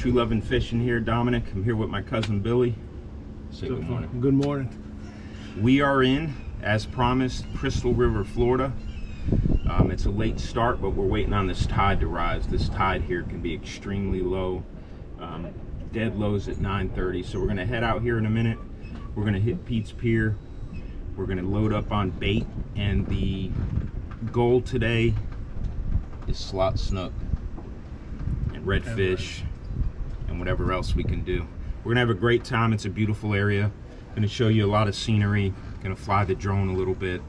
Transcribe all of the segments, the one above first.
True Loving Fishing here, Dominic. I'm here with my cousin Billy. Say good morning. Good morning. We are in, as promised, Crystal River, Florida. It's a late start, but we're waiting on this tide to rise. This tide here can be extremely low. Dead lows at 9:30. So we're gonna head out here in a minute. We're gonna hit Pete's Pier. We're gonna load up on bait, and the goal today is slot snook and redfish and whatever else we can do. We're gonna have a great time. It's a beautiful area. Gonna show you a lot of scenery. Gonna fly the drone a little bit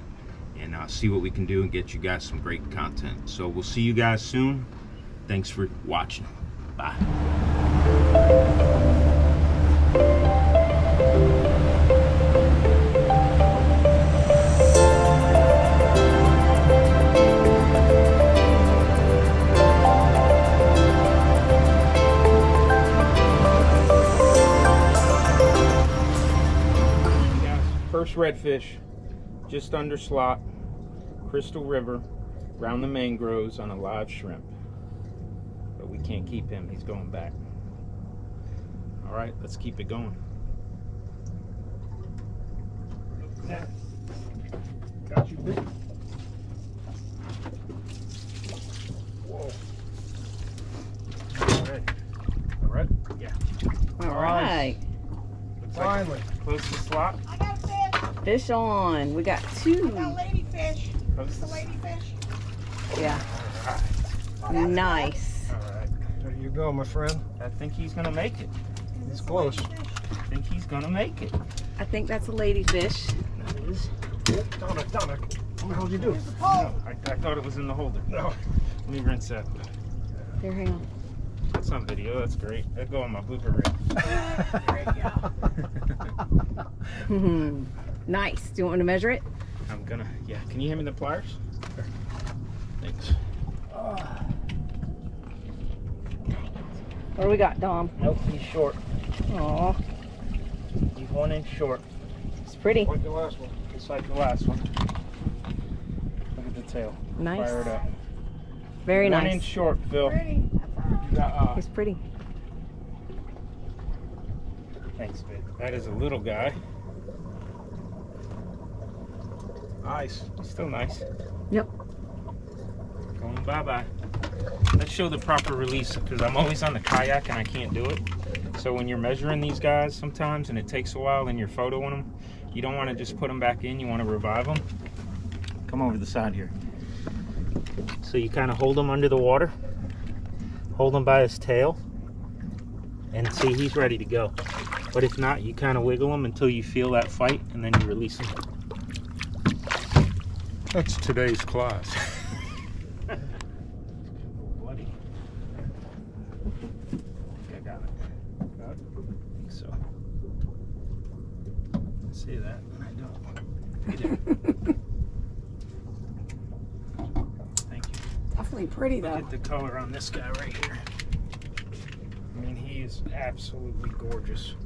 and see what we can do and get you guys some great content. So we'll see you guys soon. Thanks for watching. Bye. First redfish, just under slot, Crystal River, around the mangroves on a live shrimp. But we can't keep him, he's going back. All right, let's keep it going. Yeah. Got you big. Whoa. All right. All right? Yeah. All right. Looks Finally. like close to slot. I got fish. Fish on. We got I two. got ladyfish. Close It's to the ladyfish. Yeah. All right. Nice. All right. There you go, my friend. I think he's gonna make it. It's close. I think he's gonna make it. I think that's a ladyfish. That is. Dominic, what the hell did you do? There's the No, pole. I thought it was in the holder. No. Let me rinse that. Here, hang on. That's on video. That's great. That'll go on my blooper reel. There you go. Nice. Do you want me to measure it? I'm gonna. Yeah. Can you hand me the pliers? Thanks. What do we got, Dom? Nope. He's short. Aw, He's 1 inch short. it's pretty. Like the last one. Just like the last one. Look at the tail. Nice. Fire it up. Very 1 nice. inch short, Phil. Pretty. He's pretty. Thanks, babe. That is a little guy. Nice. He's still nice. Yep. Going bye-bye. Let's show the proper release, because I'm always on the kayak and I can't do it. So when you're measuring these guys sometimes and it takes a while and you're photoing them, you don't want to just put them back in, you want to revive them. Come over the side here. So you kind of hold him under the water, hold him by his tail, and see, he's ready to go. But if not, you kind of wiggle him until you feel that fight, and then you release him. That's today's class. Bloody. I got it. Got it? I think so. I say that, and I don't. Hey there. Thank you. Definitely pretty Look though. at the color on this guy right here. I mean, he is absolutely gorgeous.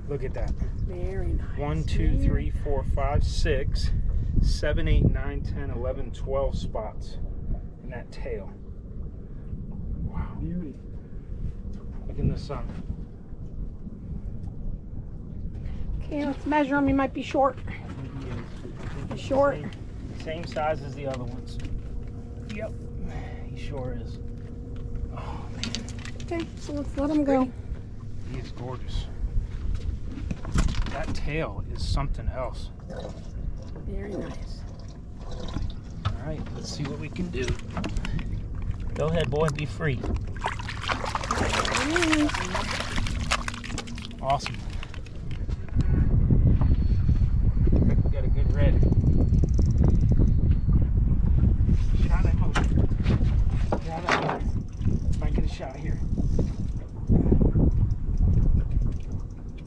Look at that. Very nice. 1, 2, 3, 4, 5, 6, 7, 8, 9, 10, 11, 12 spots in that tail. Wow. Beauty. Look in the sun. Okay, let's measure him. He might be short. He's short. Same size as the other ones. Yep. He sure is. Oh, man. Okay, so let's let him go. He is gorgeous. That tail is something else. Very nice. All right, let's see what we can do. Go ahead, boy, be free. Awesome. We got a good red. Shot at motion. Shot at motion. If I get a shot here.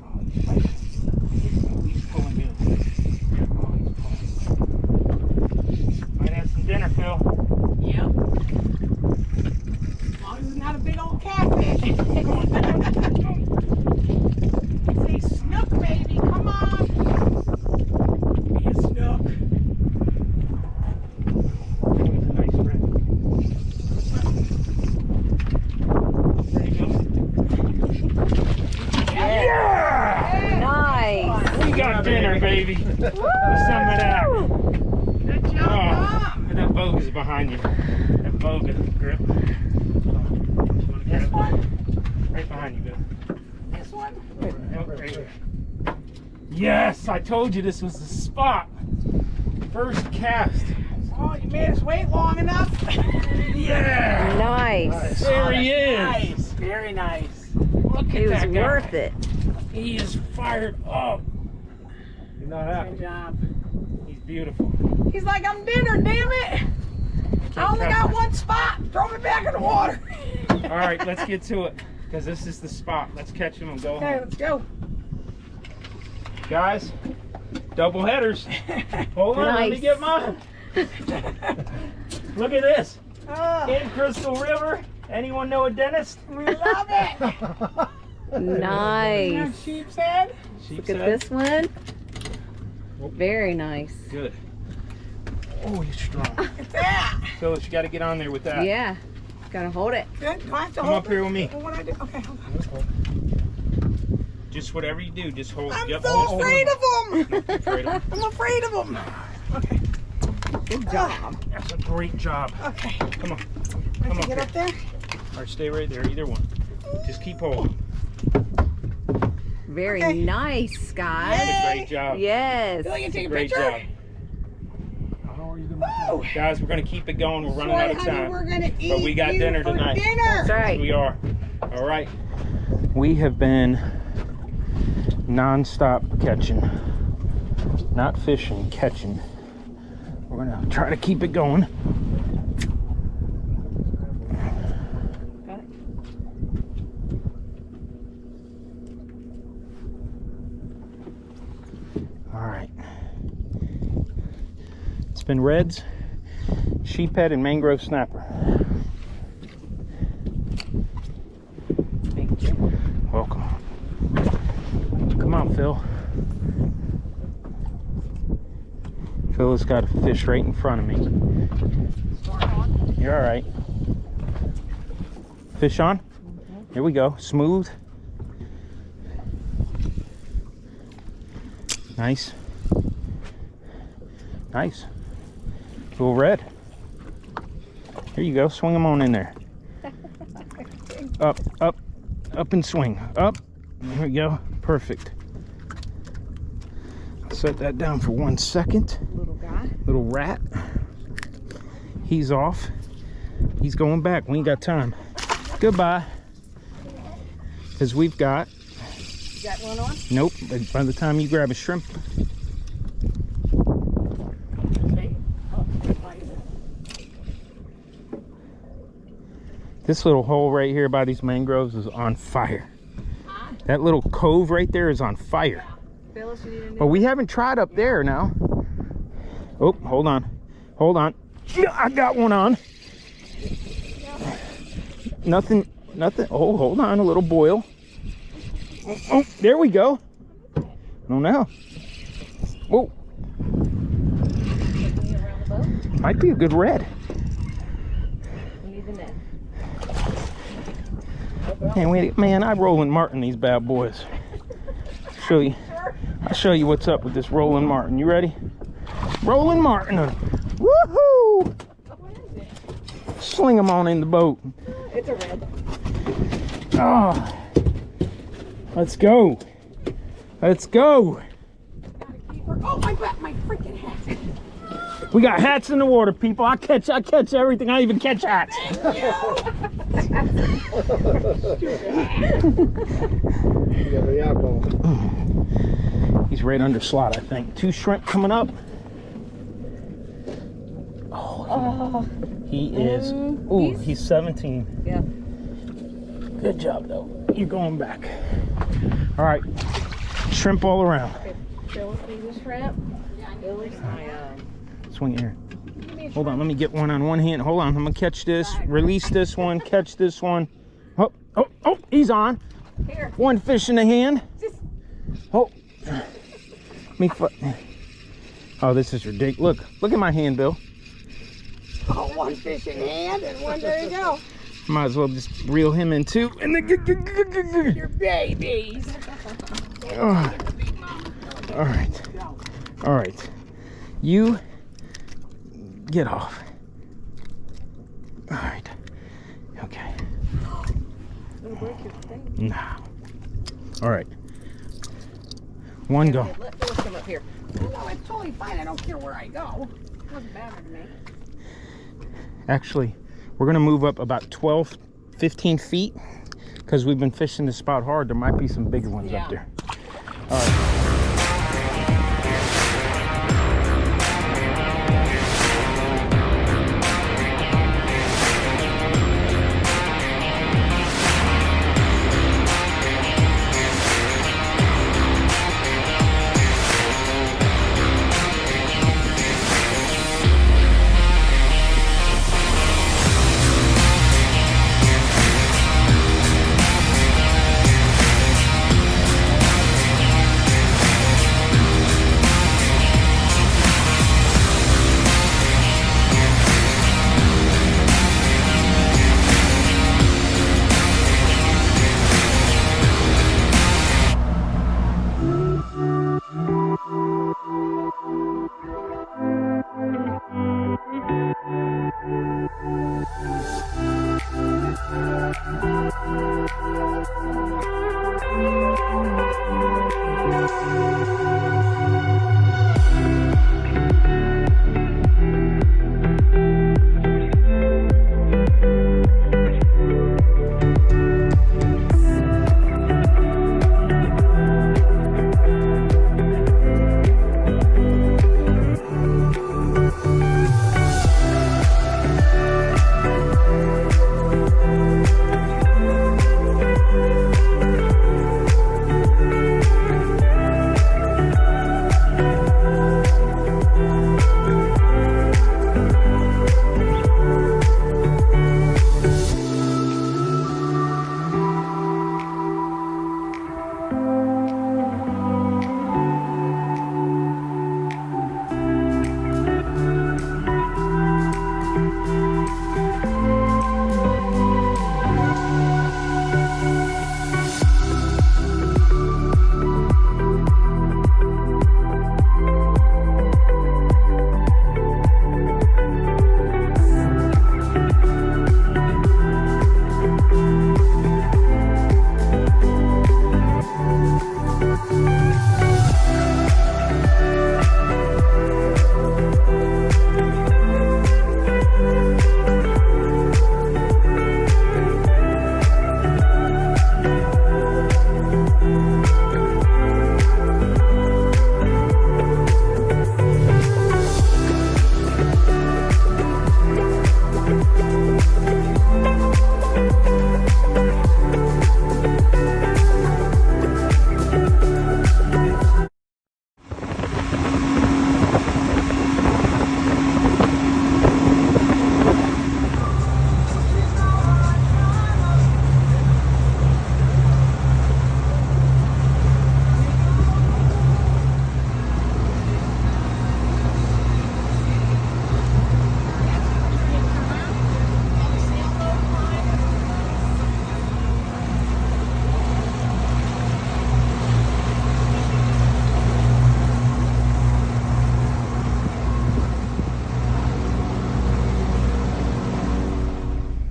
Oh, he's fighting. He's pulling good. Oh, he's pulling. Might have some dinner, Phil. Yep. As long as it's not a big old catfish. Nice. We got dinner, baby. With some of that. Good job, Mom. And that boat is behind you. That boat is grip. This one? Right behind you, Bill. This one? Right here. Yes, I told you this was the spot. First cast. Oh, you made us wait long enough. Yeah. Nice. There he is. Nice. Very nice. Look at It was that guy. worth it. He is fired up. You're not happy. Good job. He's beautiful. He's like, I'm dinner, damn it. I only got one spot. Throw me back in the water. All right, let's get to it because this is the spot. Let's catch him and go Okay, home. let's go. Guys, double headers. Hold on, let me Nice. get mine. Look at this. Oh, In Crystal River. Anyone know a dentist? we love it. Nice. Sheepshead. Look at this one. Very nice. Good. Oh, you're strong. Look at that. Phyllis, you got to get on there with that. Yeah. Gotta hold it. Good. Do I have to Come hold up here with me. it? What do I do? Okay, hold on. Just whatever you do, just hold. I'm yep, so hold afraid on. of them. Afraid of 'em. I'm afraid of them. Okay. Good job. That's a great job. Okay. Come on. I Come can up get here. up there. Or stay right there, either one. Just keep holding. Very Okay. nice, guys. That's a great job. Yes. Feel like you take a Great picture? job. How are you doing? Woo. Guys, we're going to keep it going. We're running out of Honey, we're time. gonna eat But we got you dinner for tonight. Dinner. That's right. We are. All right. We have been non-stop catching. Not fishing, catching. We're going to try to keep it going. Got it. All right. It's been reds, sheephead, and mangrove snapper. Thank you. Welcome. Come on, Phil. Phil has got a fish right in front of me. You're all right. Fish on? Here we go. Smooth. Nice. Nice. Little red. Here you go. Swing them on in there. Up, up, up and swing. Up. There we go. Perfect. Set that down for 1 second. Little guy. Little rat. He's off. He's going back. We ain't got time. Goodbye. Because we've got... You got one on? Nope. By the time you grab a shrimp... This little hole right here by these mangroves is on fire. That little cove right there is on fire. Phyllis, you need a new But we haven't tried up there now. Oh, hold on. Hold on. I got one on. Nothing. Oh, hold on. A little boil. Oh, there we go. Oh, no. Whoa. one around the boat. Might be a good red. We need the net. Man, man, I Roland Martin these bad boys. I'll show you what's up with this Roland Martin. You ready? Roland Martin. Woohoo! Sling them on in the boat. It's a red. Oh, let's go. Let's go. Oh, my freaking hat. We got hats in the water, people. I catch everything. I even catch hats. You got the alcohol. He's right under slot, I think. 2 shrimp coming up. Oh, he is. Ooh, he's 17. Yeah. Good job, though. You're going back. All right. Shrimp all around. Okay. Phyllis needs a shrimp. Phyllis, Swing it here. Hold on, let me get one on one hand. Hold on, I'm gonna catch this, release this one, catch this one. Oh, he's on. Here. One fish in the hand. Oh, oh, this is ridiculous. Look at my hand, Bill. Oh, one fish in hand and one, there you go. Might as well just reel him in too. And then Your babies. oh, All right. All right. You get off. All right. Okay. It'll break your thing. No. All right. One go. Let Phyllis come up here. No, it's totally fine. I don't care where I go. It doesn't matter to me. Actually, we're gonna move up about 12, 15 feet because we've been fishing this spot hard. There might be some bigger ones up there. All right.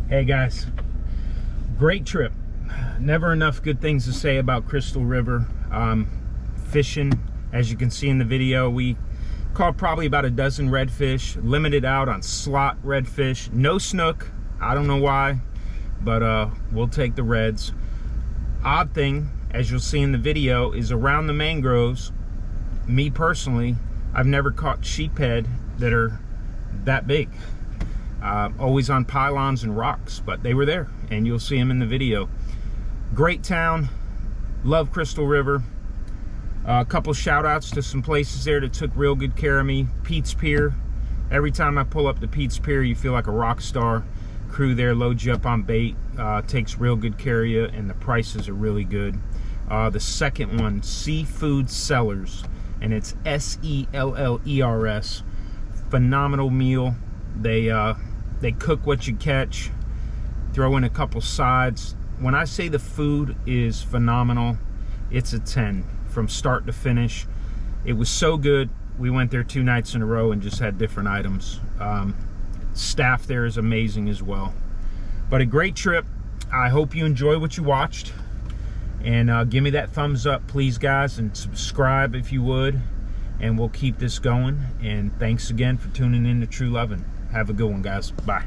Hey guys, great trip. Never enough good things to say about Crystal River. Fishing, as you can see in the video, we caught probably about a dozen redfish, limited out on slot redfish, no snook. I don't know why, but we'll take the reds. Odd thing, as you'll see in the video, is around the mangroves, me personally, I've never caught sheephead that are that big. Always on pylons and rocks, but they were there, and you'll see them in the video. Great town, love Crystal River. A couple shout outs to some places there that took real good care of me. Pete's Pier, every time I pull up to Pete's Pier, you feel like a rock star. Crew there loads you up on bait, takes real good care of you, and the prices are really good. The second one, Seafood Sellers, and it's S-E-L-L-E-R-S. Phenomenal meal. They cook what you catch, throw in a couple sides. When I say the food is phenomenal, it's a 10 from start to finish. It was so good. We went there 2 nights in a row and just had different items. Staff there is amazing as well. But a great trip. I hope you enjoy what you watched. And give me that thumbs up, please, guys, and subscribe if you would. And we'll keep this going. And thanks again for tuning in to True Lovin'. Have a good one, guys. Bye.